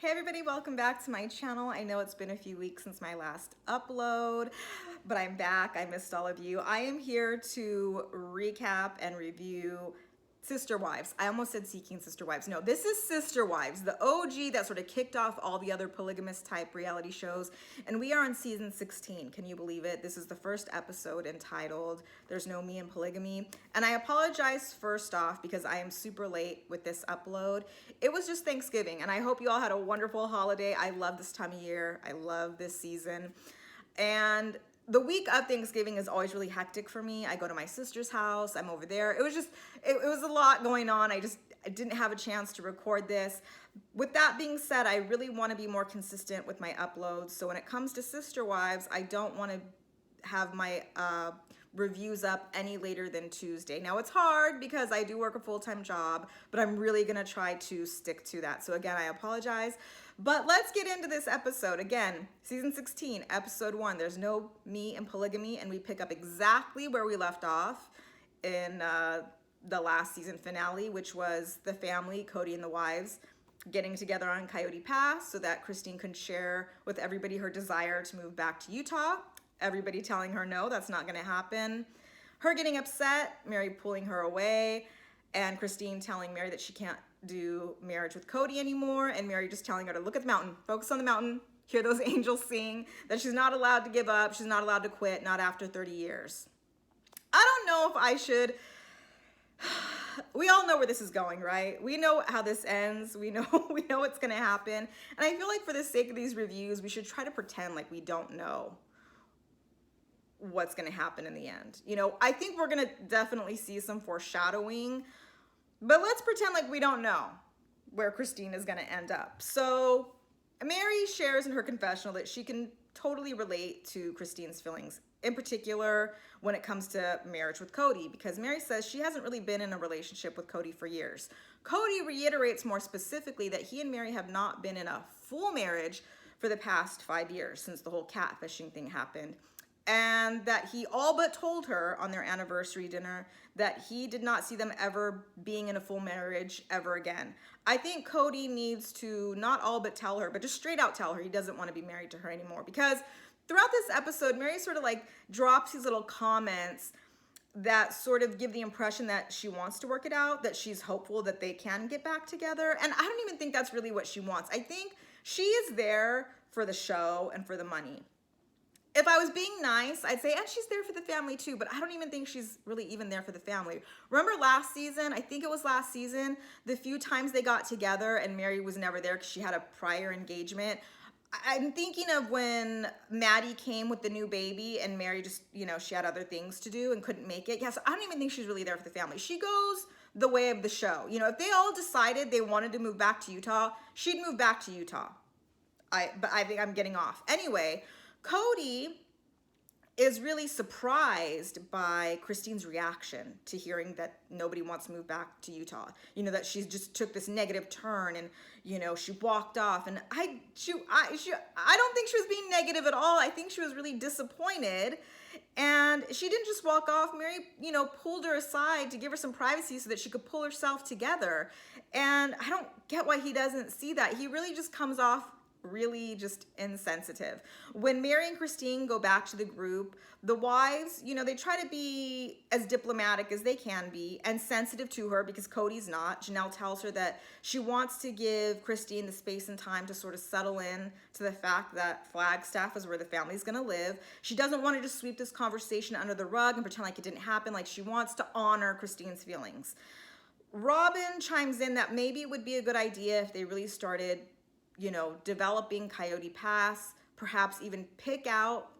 Hey everybody, welcome back to my channel. I know it's been a few weeks since my last upload, but I'm back. I missed all of you. I am here to recap and review Sister Wives. I almost said Seeking Sister Wives. No, this is Sister Wives, the OG that sort of kicked off all the other polygamous type reality shows. And we are on season 16. Can you believe it? This is the first episode entitled There's No Me in Polygamy. And I apologize first off because I am super late with this upload. It was just Thanksgiving and I hope you all had a wonderful holiday. I love this time of year. I love this season. And the week of Thanksgiving is always really hectic for me. I go to my sister's house. I'm over there. It was a lot going on. I didn't have a chance to record this. With that being said, I really want to be more consistent with my uploads. So when it comes to Sister Wives, I don't want to have my reviews up any later than Tuesday. Now it's hard because I do work a full-time job, but I'm really gonna try to stick to that. So again, I apologize, but let's get into this episode. Again, season 16, episode 1, There's No Me in Polygamy, and we pick up exactly where we left off in the last season finale, which was the family, Cody and the wives, getting together on Coyote Pass so that Christine could share with everybody her desire to move back to Utah. Everybody telling her no, that's not gonna happen. Her getting upset, Mary pulling her away, and Christine telling Mary that she can't do marriage with Cody anymore, and Mary just telling her to look at the mountain, focus on the mountain, hear those angels sing, that she's not allowed to give up, she's not allowed to quit, not after 30 years. I don't know if I should. We all know where this is going, right? We know how this ends. We know what's gonna happen. And I feel like for the sake of these reviews, we should try to pretend like we don't know what's going to happen in the end. You know, I think we're going to definitely see some foreshadowing, but let's pretend like we don't know where Christine is going to end up. So Mary shares in her confessional that she can totally relate to Christine's feelings, in particular when it comes to marriage with Cody, because Mary says she hasn't really been in a relationship with Cody for years. Cody reiterates more specifically that he and Mary have not been in a full marriage for the past 5 years since the whole catfishing thing happened. And that he all but told her on their anniversary dinner that he did not see them ever being in a full marriage ever again. I think Cody needs to not all but tell her, but just straight out tell her he doesn't want to be married to her anymore. Because throughout this episode, Mary sort of like drops these little comments that sort of give the impression that she wants to work it out, that she's hopeful that they can get back together. And I don't even think that's really what she wants. I think she is there for the show and for the money. If I was being nice, I'd say, and she's there for the family too, but I don't even think she's really even there for the family. Remember last season, I think it was last season, the few times they got together and Mary was never there because she had a prior engagement. I'm thinking of when Maddie came with the new baby and Mary just, you know, she had other things to do and couldn't make it. Yes, I don't even think she's really there for the family. She goes the way of the show. You know, if they all decided they wanted to move back to Utah, she'd move back to Utah. But I think I'm getting off. Anyway, Cody is really surprised by Christine's reaction to hearing that nobody wants to move back to Utah. You know, that she just took this negative turn and, you know, she walked off. And I don't think she was being negative at all. I think she was really disappointed. And she didn't just walk off. Mary, you know, pulled her aside to give her some privacy so that she could pull herself together. And I don't get why he doesn't see that. He really just comes off really just insensitive. When Mary and Christine go back to the group, the wives, you know, they try to be as diplomatic as they can be and sensitive to her because Cody's not. Janelle tells her that she wants to give Christine the space and time to sort of settle in to the fact that Flagstaff is where the family's gonna live. She doesn't want to just sweep this conversation under the rug and pretend like it didn't happen. Like, she wants to honor Christine's feelings. Robin chimes in that maybe it would be a good idea if they really started, you know, developing Coyote Pass, perhaps even pick out,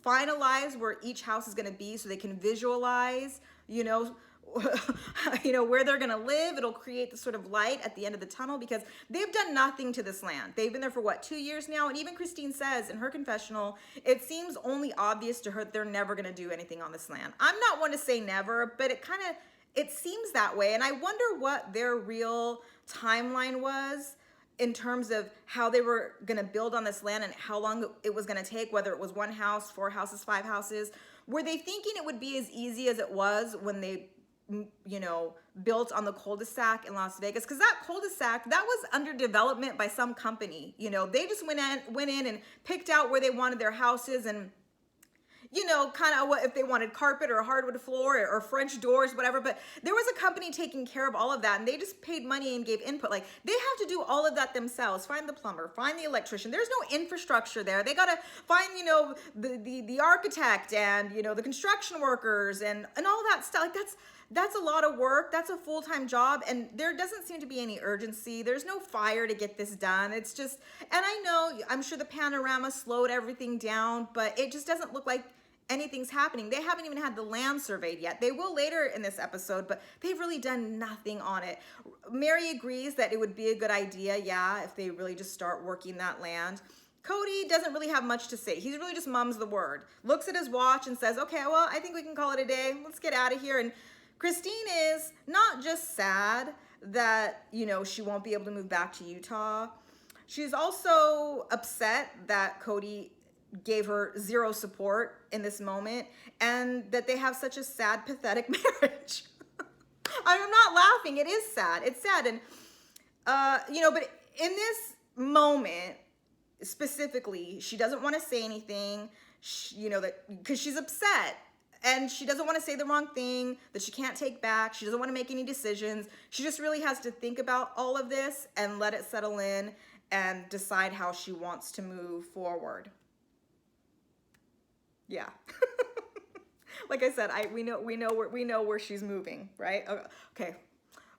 finalize where each house is going to be so they can visualize, you know, where they're going to live. It'll create the sort of light at the end of the tunnel because they've done nothing to this land. They've been there for what, 2 years now? And even Christine says in her confessional, it seems only obvious to her that they're never going to do anything on this land. I'm not one to say never, but it seems that way. And I wonder what their real timeline was in terms of how they were gonna build on this land and how long it was gonna take, whether it was 1 house, 4 houses, 5 houses. Were they thinking it would be as easy as it was when they built on the cul-de-sac in Las Vegas, because that cul-de-sac, that was under development by some company. They just went in and picked out where they wanted their houses, and kind of what if they wanted carpet or hardwood floor or French doors, whatever. But there was a company taking care of all of that, and they just paid money and gave input. Like, they have to do all of that themselves. Find the plumber, find the electrician. There's no infrastructure there. They gotta find, the architect and the construction workers and all that stuff. Like, that's a lot of work. That's a full-time job, and there doesn't seem to be any urgency. There's no fire to get this done. It's just, and I'm sure the panorama slowed everything down, but it just doesn't look like anything's happening. They haven't even had the land surveyed yet. They will later in this episode, but they've really done nothing on it. Mary agrees that it would be a good idea, yeah, if they really just start working that land. Cody doesn't really have much to say. He really just mums the word, looks at his watch and says, okay, well, I think we can call it a day. Let's get out of here. And Christine is not just sad that, she won't be able to move back to Utah. She's also upset that Cody gave her zero support in this moment, and that they have such a sad, pathetic marriage. I'm not laughing. It is sad. It's sad. And, but in this moment, specifically, she doesn't want to say anything, because she's upset. And she doesn't want to say the wrong thing that she can't take back. She doesn't want to make any decisions. She just really has to think about all of this and let it settle in and decide how she wants to move forward. Yeah. Like I said, we know where she's moving, right? Okay.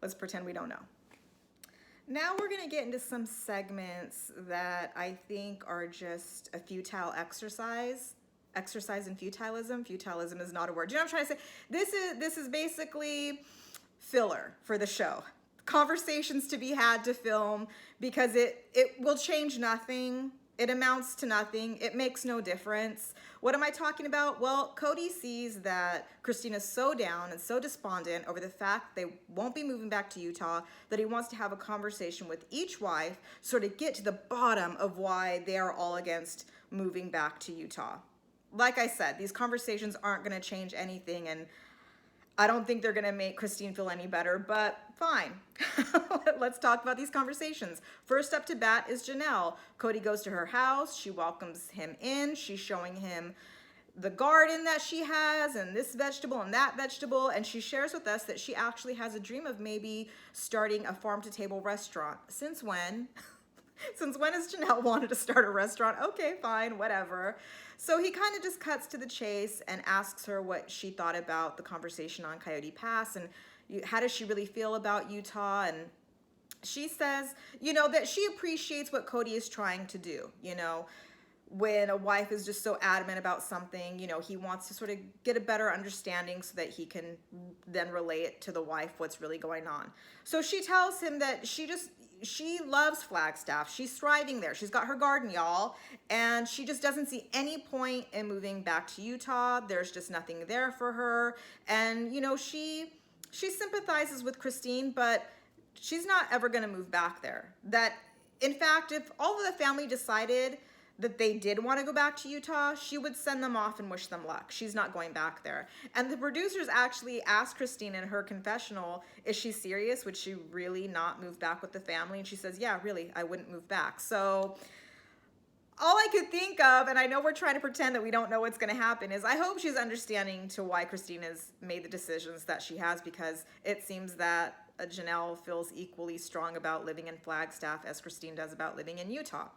Let's pretend we don't know. Now we're going to get into some segments that I think are just a futile exercise in futilism. Futilism is not a word. You know what I'm trying to say? This is basically filler for the show. Conversations to be had to film, because it will change nothing. It amounts to nothing. It makes no difference. What am I talking about? Well, Cody sees that Christina's so down and so despondent over the fact they won't be moving back to Utah that he wants to have a conversation with each wife, sort of get to the bottom of why they are all against moving back to Utah. Like I said, these conversations aren't going to change anything, and I don't think they're going to make Christine feel any better, but fine. Let's talk about these conversations. First up to bat is Janelle. Cody goes to her house. She welcomes him in. She's showing him the garden that she has and this vegetable and that vegetable. And she shares with us that she actually has a dream of maybe starting a farm-to-table restaurant. Since when? Since when has Janelle wanted to start a restaurant? Okay, fine, whatever. So he kind of just cuts to the chase and asks her what she thought about the conversation on Coyote Pass and how does she really feel about Utah. And she says, that she appreciates what Cody is trying to do. When a wife is just so adamant about something, he wants to sort of get a better understanding so that he can then relay it to the wife what's really going on. So she tells him that she loves Flagstaff. She's thriving there. She's got her garden, y'all. And she just doesn't see any point in moving back to Utah. There's just nothing there for her. And, she sympathizes with Christine, but she's not ever going to move back there. That, in fact, if all of the family decided that they did want to go back to Utah, she would send them off and wish them luck. She's not going back there. And the producers actually asked Christine in her confessional, is she serious? Would she really not move back with the family? And she says, yeah, really, I wouldn't move back. So all I could think of, and I know we're trying to pretend that we don't know what's going to happen, is I hope she's understanding to why Christine has made the decisions that she has, because it seems that Janelle feels equally strong about living in Flagstaff as Christine does about living in Utah.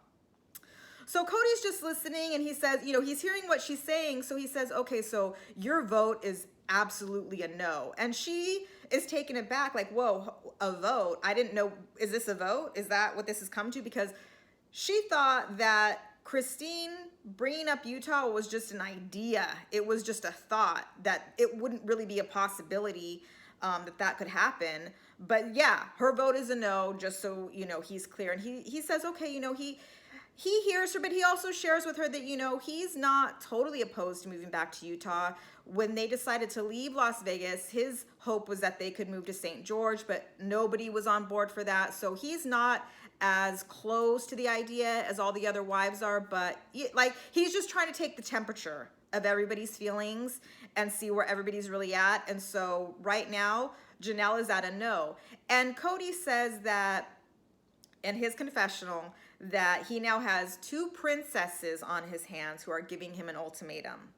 So Cody's just listening, and he says, he's hearing what she's saying. So he says, okay, so your vote is absolutely a no. And she is taken aback, like, whoa, a vote? I didn't know. Is this a vote? Is that what this has come to? Because she thought that Christine bringing up Utah was just an idea. It was just a thought, that it wouldn't really be a possibility that could happen. But yeah, her vote is a no, just so, he's clear. And he says, okay, he hears her, but he also shares with her that, he's not totally opposed to moving back to Utah. When they decided to leave Las Vegas, his hope was that they could move to St. George, but nobody was on board for that. So he's not as close to the idea as all the other wives are, but like he's just trying to take the temperature of everybody's feelings and see where everybody's really at. And so right now, Janelle is at a no. And Cody says that in his confessional that he now has 2 princesses on his hands who are giving him an ultimatum.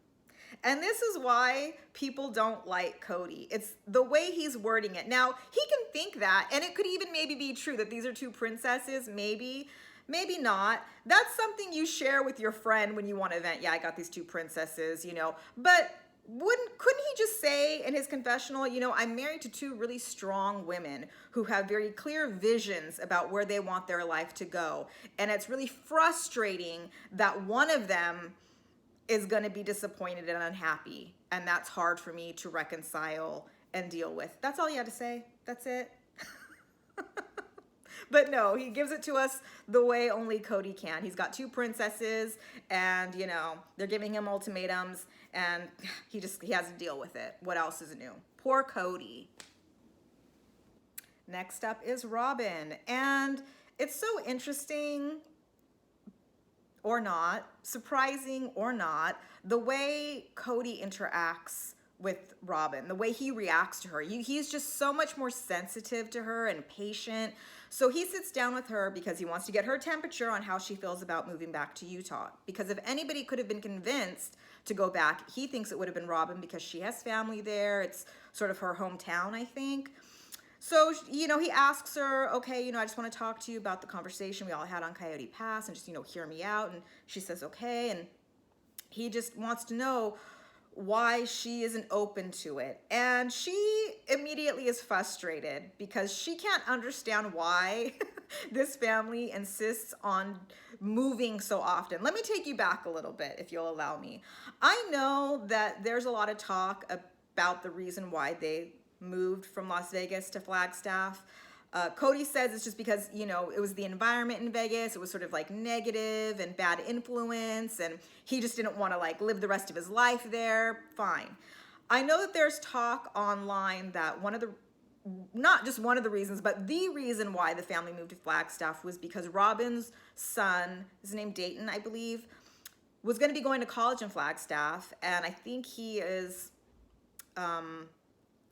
And this is why people don't like Cody. It's the way he's wording it. Now, he can think that, and it could even maybe be true that these are 2 princesses, maybe not. That's something you share with your friend when you want to vent. Yeah, I got these 2 princesses, But couldn't he just say in his confessional, I'm married to 2 really strong women who have very clear visions about where they want their life to go. And it's really frustrating that one of them is going to be disappointed and unhappy. And that's hard for me to reconcile and deal with. That's all he had to say. That's it. But no, he gives it to us the way only Cody can. He's got 2 princesses and, they're giving him ultimatums and he has to deal with it. What else is new? Poor Cody. Next up is Robin. And it's so interesting or not, surprising or not, the way Cody interacts with Robin, the way he reacts to her. He's just so much more sensitive to her and patient. So he sits down with her because he wants to get her temperature on how she feels about moving back to Utah. Because if anybody could have been convinced to go back, he thinks it would have been Robin because she has family there. It's sort of her hometown, I think. So, he asks her, okay, I just want to talk to you about the conversation we all had on Coyote Pass and just, hear me out. And she says, okay. And he just wants to know why she isn't open to it. And she immediately is frustrated because she can't understand why this family insists on moving so often. Let me take you back a little bit, if you'll allow me. I know that there's a lot of talk about the reason why they moved from Las Vegas to Flagstaff. Cody says it's just because, it was the environment in Vegas. It was sort of like negative and bad influence, and he just didn't want to live the rest of his life there. Fine. I know that there's talk online that not just one of the reasons, but the reason why the family moved to Flagstaff was because Robin's son, his name Dayton, I believe, was going to be going to college in Flagstaff, and I think he is,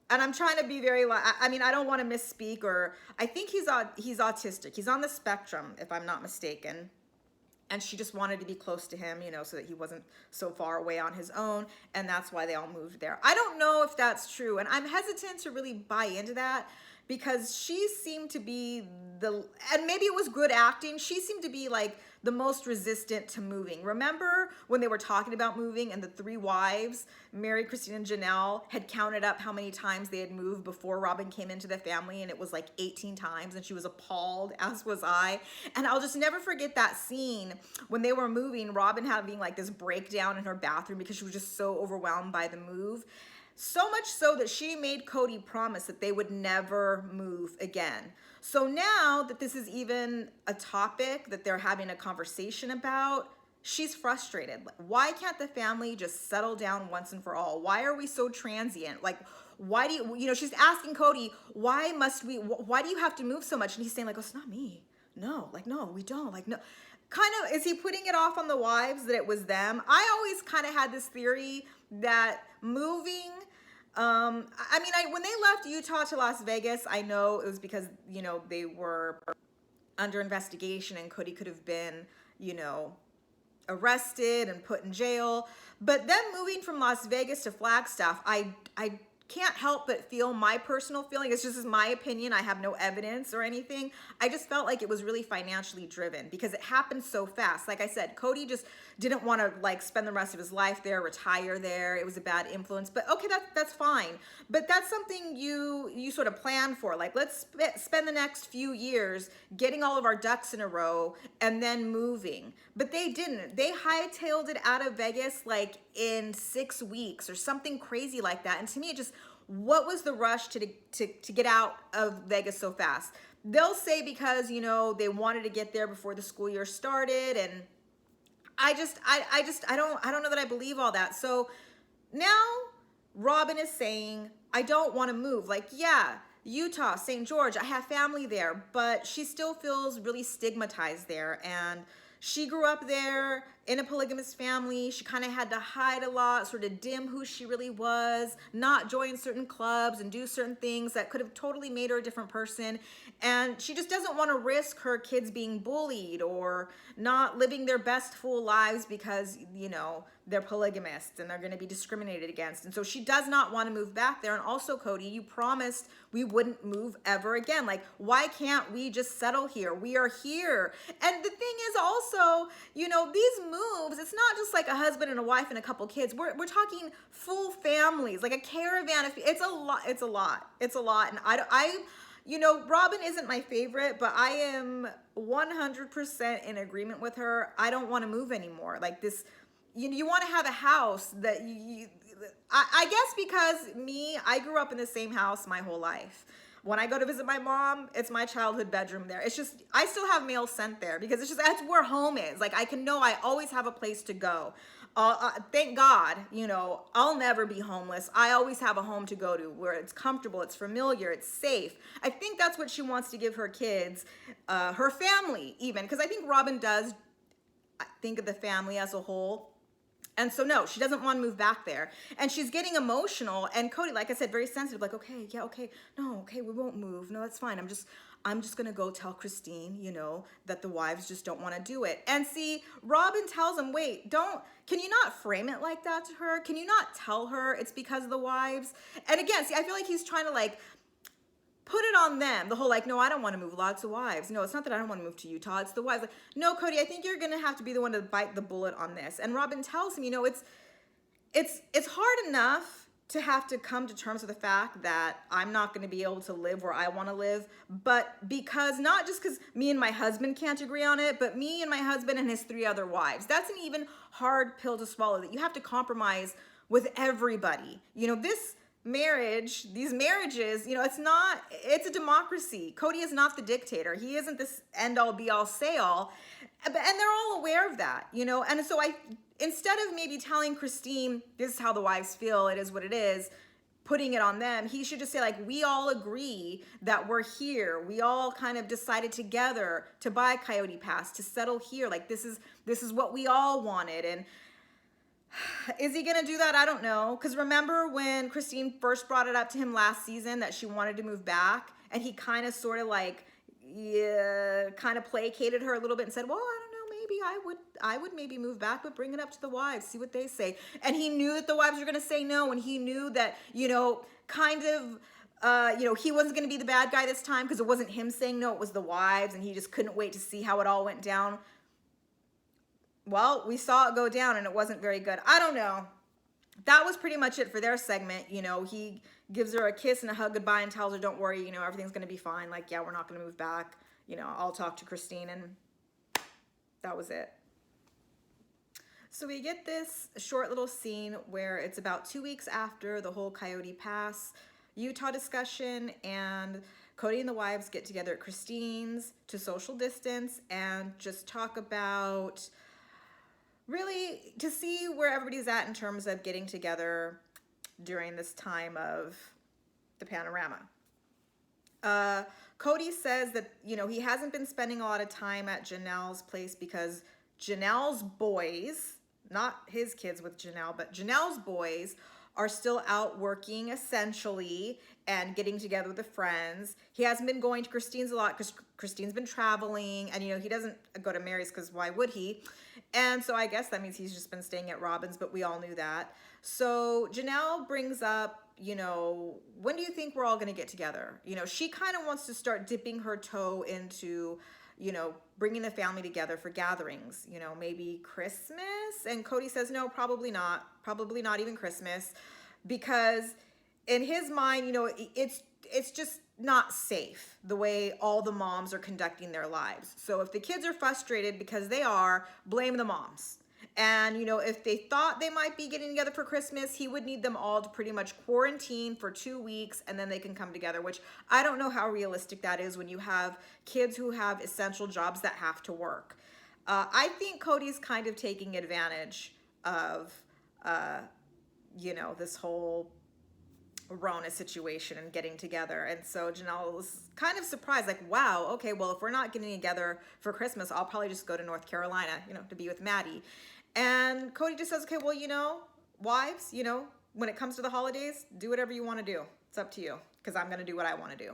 and I'm trying to be very, I don't want to misspeak, or I think he's autistic. He's on the spectrum, if I'm not mistaken. And she just wanted to be close to him, so that he wasn't so far away on his own. And that's why they all moved there. I don't know if that's true. And I'm hesitant to really buy into that because she seemed to be and maybe it was good acting, she seemed to be the most resistant to moving. Remember when they were talking about moving and the 3 wives, Mary, Christine, and Janelle, had counted up how many times they had moved before Robin came into the family, and it was 18 times, and she was appalled, as was I. And I'll just never forget that scene when they were moving, Robin having this breakdown in her bathroom because she was just so overwhelmed by the move. So much so that she made Cody promise that they would never move again. So now that this is even a topic that they're having a conversation about, she's frustrated. Why can't the family just settle down once and for all? Why are we so transient? Why do you, she's asking Cody, why do you have to move so much? And he's saying oh, it's not me. No, no, we don't. No. Kind of, is he putting it off on the wives that it was them? I always kind of had this theory that moving, when they left Utah to Las Vegas, I know it was because, they were under investigation and Cody could have been, arrested and put in jail. But then moving from Las Vegas to Flagstaff, I can't help but feel my personal feeling. It's just my opinion. I have no evidence or anything. I just felt like it was really financially driven because it happened so fast. Like I said, Cody just didn't want to spend the rest of his life there, retire there. It was a bad influence, but okay, that's fine. But that's something you sort of plan for. Let's spend the next few years getting all of our ducks in a row and then moving. But they didn't. They hightailed it out of Vegas in 6 weeks or something crazy like that. And to me, it just, what was the rush to get out of Vegas so fast? They'll say because, they wanted to get there before the school year started, and I don't know that I believe all that. So now Robin is saying, I don't want to move. Yeah, Utah, St. George, I have family there, but she still feels really stigmatized there. And she grew up there in a polygamous family. She kind of had to hide a lot, sort of dim who she really was, not join certain clubs and do certain things that could have totally made her a different person. And she just doesn't want to risk her kids being bullied or not living their best full lives because, you know, they're polygamists and they're going to be discriminated against. And so she does not want to move back there. And also, Cody, you promised we wouldn't move ever again. Like, why can't we just settle here? We are here. And the thing is also, you know, these moves, it's not just like a husband and a wife and a couple kids. We're talking full families, like a caravan. It's a lot. It's a lot. It's a lot. And you know, Robin isn't my favorite, but I am 100% in agreement with her. I don't want to move anymore. Like this, you want to have a house that I guess because I grew up in the same house my whole life. When I go to visit my mom, it's my childhood bedroom there. It's just, I still have mail sent there because it's just, that's where home is. Like I can know I always have a place to go. Thank God, you know, I'll never be homeless. I always have a home to go to where it's comfortable, it's familiar, it's safe. I think that's what she wants to give her kids, her family even, because I think Robin does think of the family as a whole. And so no, she doesn't want to move back there. And she's getting emotional. And Cody, like I said, very sensitive, like, okay, yeah, okay, no, okay, we won't move. No, that's fine. I'm just gonna go tell Christine, you know, that the wives just don't want to do it. And see, Robin tells him, wait, can you not frame it like that to her? Can you not tell her it's because of the wives? And again, see, I feel like he's trying to like put it on them. The whole like, no, I don't want to move. Lots of wives. No, it's not that I don't want to move to Utah. It's the wives. Like, no, Cody, I think you're gonna have to be the one to bite the bullet on this. And Robin tells him, you know, it's hard enough to have to come to terms with the fact that I'm not going to be able to live where I want to live, but because not just because me and my husband can't agree on it, but me and my husband and his 3 other wives. That's an even hard pill to swallow, that you have to compromise with everybody. You know, these marriages, you know, it's a democracy. Cody is not the dictator. He isn't this end all be all say all. And they're all aware of that, you know? And so instead of maybe telling Christine, this is how the wives feel, it is what it is, putting it on them, he should just say like, we all agree that we're here. We all kind of decided together to buy Coyote Pass, to settle here. Like this is what we all wanted. And is he gonna do that? I don't know. Because remember when Christine first brought it up to him last season that she wanted to move back, and he kind of sort of like, kind of placated her a little bit and said, well, I don't know, maybe I would maybe move back, but bring it up to the wives, see what they say. And he knew that the wives were gonna say no, and he knew that, you know, kind of, you know, he wasn't gonna be the bad guy this time because it wasn't him saying no, it was the wives, and he just couldn't wait to see how it all went down. Well, we saw it go down and it wasn't very good. I don't know. That was pretty much it for their segment. You know, he gives her a kiss and a hug goodbye and tells her, don't worry, you know, everything's going to be fine. Like, yeah, we're not going to move back. You know, I'll talk to Christine, and that was it. So we get this short little scene where it's about 2 weeks after the whole Coyote Pass Utah discussion, and Cody and the wives get together at Christine's to social distance and just talk about really to see where everybody's at in terms of getting together during this time of the panorama. Cody says that, you know, he hasn't been spending a lot of time at Janelle's place because Janelle's boys, not his kids with Janelle, but Janelle's boys are still out working essentially and getting together with the friends. He hasn't been going to Christine's a lot because Christine's been traveling, and, you know, he doesn't go to Mary's because why would he? And so I guess that means he's just been staying at Robin's, but we all knew that. So Janelle brings up, you know, when do you think we're all going to get together? You know, she kind of wants to start dipping her toe into, you know, bringing the family together for gatherings, you know, maybe Christmas. And Cody says, no, probably not even Christmas, because in his mind, you know, it's just not safe the way all the moms are conducting their lives. So if the kids are frustrated, because they are, blame the moms. And, you know, if they thought they might be getting together for Christmas, he would need them all to pretty much quarantine for 2 weeks, and then they can come together, which I don't know how realistic that is when you have kids who have essential jobs that have to work. I think Cody's kind of taking advantage of, you know, this whole Rona situation and getting together. And so Janelle was kind of surprised, like, wow, okay, well, if we're not getting together for Christmas, I'll probably just go to North Carolina, to be with Maddie. And Cody just says, okay, well, wives, when it comes to the holidays, do whatever you want to do. It's up to you, because I'm going to do what I want to do.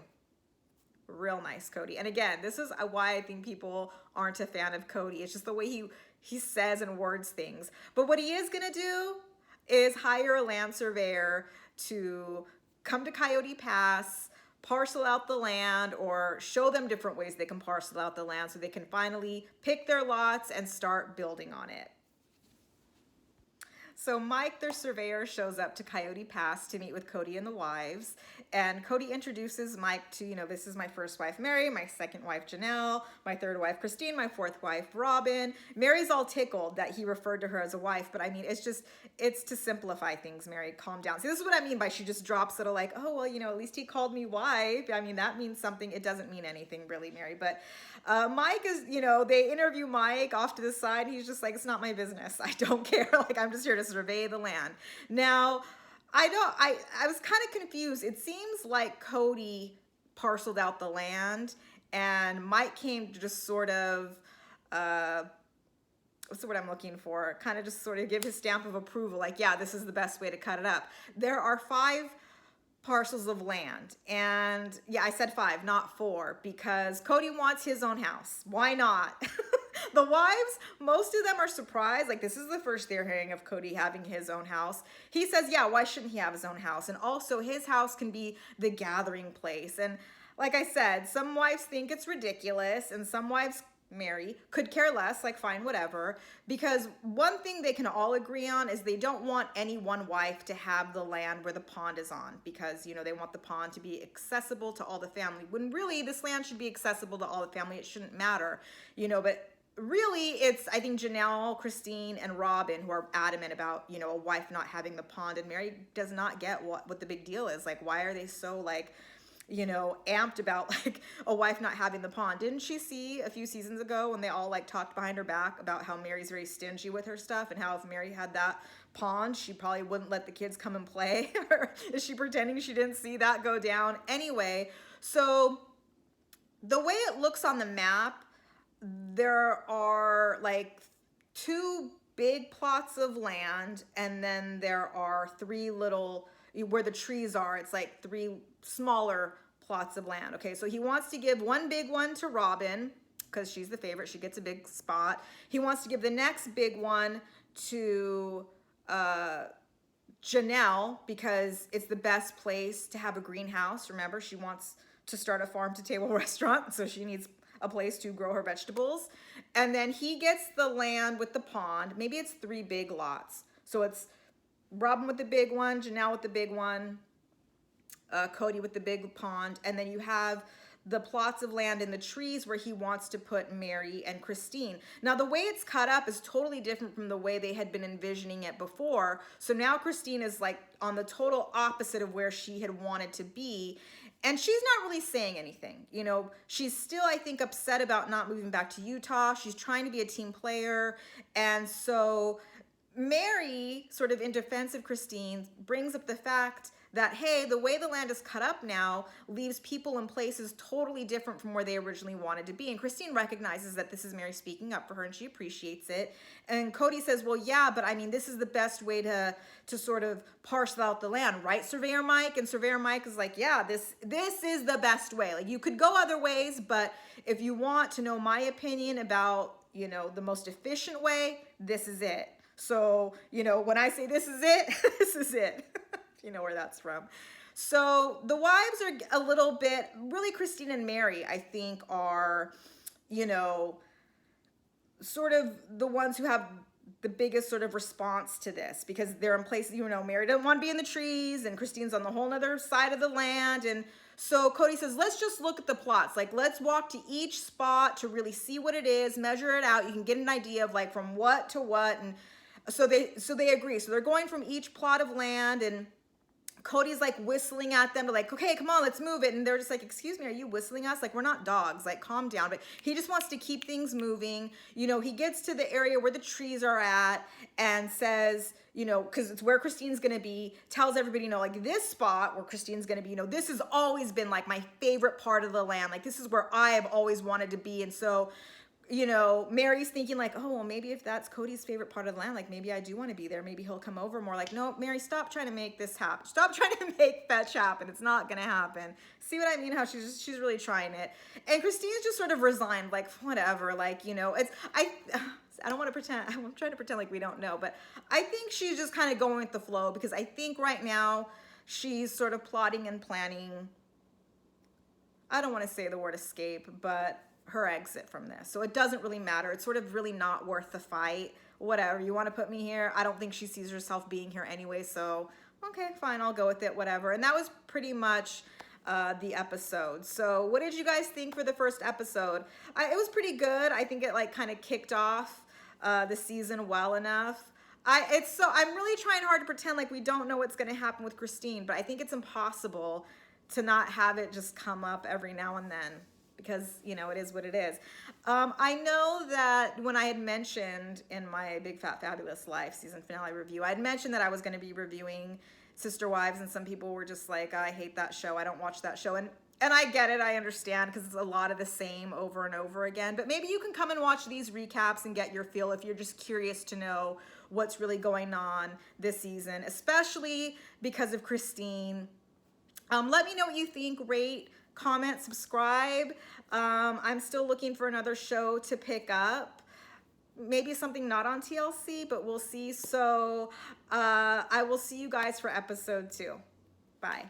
Real nice, Cody. And again, this is why I think people aren't a fan of Cody. It's just the way he says and words things. But what he is going to do is hire a land surveyor to come to Coyote Pass, parcel out the land, or show them different ways they can parcel out the land so they can finally pick their lots and start building on it. So Mike, their surveyor, shows up to Coyote Pass to meet with Cody and the wives. And Cody introduces Mike to, this is my first wife, Mary, my second wife, Janelle, my third wife, Christine, my fourth wife, Robin. Mary's all tickled that he referred to her as a wife, but I mean, it's to simplify things, Mary, calm down. See, this is what I mean by she just drops it like, oh, well, at least he called me wife. I mean, that means something. It doesn't mean anything really, Mary. But Mike is, they interview Mike off to the side. He's just like, it's not my business. I don't care. Like, I'm just here to survey the land. Now, I was kind of confused. It seems like Cody parceled out the land and Mike came to just sort of, what's the word I'm looking for? Kind of just sort of give his stamp of approval. Like, yeah, this is the best way to cut it up. There are 5 parcels of land. And yeah, I said 5, not 4, because Cody wants his own house. Why not? The wives, most of them are surprised. Like, this is the first they're hearing of Cody having his own house. He says, yeah, why shouldn't he have his own house? And also his house can be the gathering place. And like I said, some wives think it's ridiculous, and some wives, Mary, could care less, like, fine, whatever. Because one thing they can all agree on is they don't want any one wife to have the land where the pond is on, because, they want the pond to be accessible to all the family. When really this land should be accessible to all the family. It shouldn't matter, but really, it's, I think, Janelle, Christine, and Robin who are adamant about, a wife not having the pond. And Mary does not get what the big deal is. Like, why are they so, like, amped about, like, a wife not having the pond? Didn't she see a few seasons ago when they all, like, talked behind her back about how Mary's very stingy with her stuff, and how if Mary had that pond, she probably wouldn't let the kids come and play? Or is she pretending she didn't see that go down? Anyway, so the way it looks on the map, there are like 2 big plots of land, and then there are 3 little, where the trees are, it's like 3 smaller plots of land. Okay, so he wants to give one big one to Robin because she's the favorite. She gets a big spot. He wants to give the next big one to Janelle because it's the best place to have a greenhouse. Remember, she wants to start a farm-to-table restaurant, so she needs a place to grow her vegetables. And then he gets the land with the pond. Maybe it's 3 big lots. So it's Robin with the big one, Janelle with the big one, Cody with the big pond. And then you have the plots of land in the trees where he wants to put Mary and Christine. Now, the way it's cut up is totally different from the way they had been envisioning it before. So now Christine is like on the total opposite of where she had wanted to be. And she's not really saying anything. She's still, I think, upset about not moving back to Utah. She's trying to be a team player. And so Mary, sort of in defense of Christine, brings up the fact that, hey, the way the land is cut up now leaves people in places totally different from where they originally wanted to be. And Christine recognizes that this is Mary speaking up for her, and she appreciates it. And Cody says, well, yeah, but I mean, this is the best way to sort of parcel out the land, right, Surveyor Mike? And Surveyor Mike is like, yeah, this is the best way. Like, you could go other ways, but if you want to know my opinion about, the most efficient way, this is it. So, when I say this is it, this is it. You know where that's from. So the wives are a little bit, really Christine and Mary, I think, are, sort of the ones who have the biggest sort of response to this, because they're in places, Mary doesn't want to be in the trees, and Christine's on the whole other side of the land. And so Cody says, let's just look at the plots. Like, let's walk to each spot to really see what it is, measure it out. You can get an idea of like from what to what. And so they agree. So they're going from each plot of land, and Cody's like whistling at them to like, okay, come on, let's move it. And they're just like, excuse me, are you whistling us? Like, we're not dogs, like calm down. But he just wants to keep things moving. You know, he gets to the area where the trees are at and says, you know, cause it's where Christine's gonna be, tells everybody, you know, like this spot where Christine's gonna be, you know, this has always been like my favorite part of the land. Like this is where I have always wanted to be. And so, you know, Mary's thinking like, oh, well, maybe if that's Cody's favorite part of the land, like maybe I do want to be there. Maybe he'll come over more. Like, no, Mary, stop trying to make this happen. Stop trying to make fetch happen. It's not going to happen. See what I mean? How she's really trying it. And Christine's just sort of resigned, like, whatever. Like, you know, I don't want to pretend. I'm trying to pretend like we don't know. But I think she's just kind of going with the flow because I think right now she's sort of plotting and planning. I don't want to say the word escape, but her exit from this. So it doesn't really matter. It's sort of really not worth the fight. Whatever, you want to put me here? I don't think she sees herself being here anyway, so okay, fine, I'll go with it, whatever. And that was pretty much the episode. So what did you guys think for the first episode? It was pretty good. I think it like kind of kicked off the season well enough. I'm really trying hard to pretend like we don't know what's going to happen with Christine, but I think it's impossible to not have it just come up every now and then, because, you know, it is what it is. I know that when I had mentioned in my Big Fat Fabulous Life season finale review, I had mentioned that I was going to be reviewing Sister Wives, and some people were just like, I hate that show, I don't watch that show. And I get it, I understand, because it's a lot of the same over and over again. But maybe you can come and watch these recaps and get your feel if you're just curious to know what's really going on this season, especially because of Christine. Let me know what you think, rate, comment, subscribe. I'm still looking for another show to pick up. Maybe something not on TLC, but we'll see. So I will see you guys for episode 2. Bye.